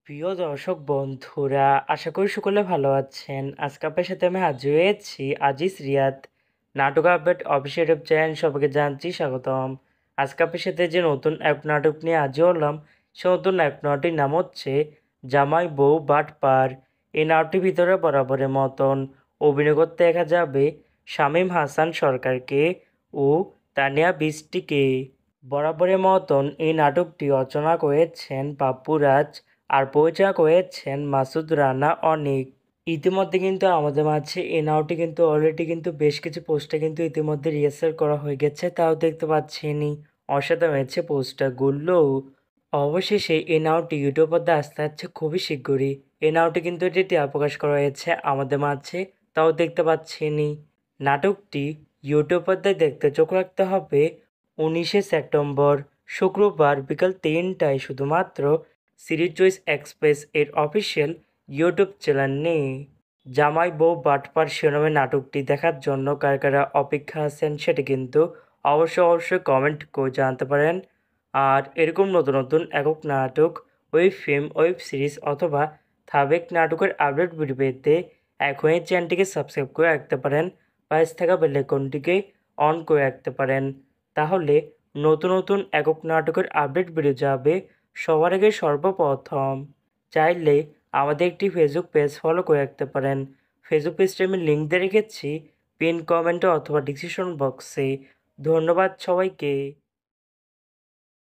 প্রিয় দর্শক বন্ধুরা, আশা করি সকলে ভালো আছেন। আজকে আপনার সাথে আমি হাজির হয়েছি আজিজ রিয়াদ নাটক আপডেট অফিসিয়াল ইউটিউব চ্যানেল। সবাইকে জানছি স্বাগতম। আজকে আপনার সাথে যে নতুন এক নাটক নিয়ে হাজির হলাম, সে নতুন এক নাটকটির নাম হচ্ছে জামাই বউ বাটপার। এই নাটকটির ভিতরে বরাবরের মতন অভিনয় করতে দেখা যাবে শামীম হাসান সরকারকে ও তানিয়া বৃষ্টিকে। বরাবরের মতন এই নাটকটি রচনা করেছেন বাপ্পুরাজ আর পরিচালক হয়েছেন মাসুদ রানা অনিক। ইতিমধ্যে কিন্তু আমাদের মাঝে এই নাটকটি কিন্তু অলরেডি কিন্তু বেশ কিছু পোস্টার কিন্তু ইতিমধ্যে রিহার্সাল করা হয়ে গেছে, তাও দেখতে পাচ্ছেনই। অসাধারণ হয়েছে পোস্টারগুলো। অবশেষে এই নাটকটি ইউটিউব পর্দায় আসতে যাচ্ছে খুবই শীঘ্রই। এই নাটকটি কিন্তু এটি টিআর প্রকাশ করা হয়েছে আমাদের মাঝে, তাও দেখতে পাচ্ছেনই। নাটকটি ইউটিউব পর্দায় দেখতে চোখ রাখতে হবে 19 সেপ্টেম্বর শুক্রবার বিকাল 3টায় শুধুমাত্র সিরিজ চয়েস এক্সপ্রেস এর অফিসিয়াল ইউটিউব চ্যানেলে। জামাই বউ বাটপার শিরোনামে নাটকটি দেখার জন্য কারা কারা অপেক্ষা আছেন সেটি কিন্তু অবশ্যই কমেন্ট করে জানাতে পারেন। আর এরকম নতুন নতুন একক নাটক, ওয়েব ফিল্ম, ওয়েব সিরিজ অথবা ধারাবাহিক নাটকের আপডেট ভিডিও পেতে এখনই চ্যানেলটিকে সাবস্ক্রাইব করে রাখতে পারেন, পাশে থাকা বেল আইকনটিকে অন করে রাখতে পারেন। তাহলে নতুন নতুন একক নাটকের আপডেট ভিডিও যাবে সবার আগে সর্বপ্রথম। চাইলে আমাদের একটি ফেসবুক পেজ ফলো করে রাখতে পারেন। ফেসবুক পেজটি আমি লিঙ্ক দিয়ে রেখেছি পিন কমেন্টে অথবা ডিসক্রিপশন বক্সে। ধন্যবাদ সবাইকে।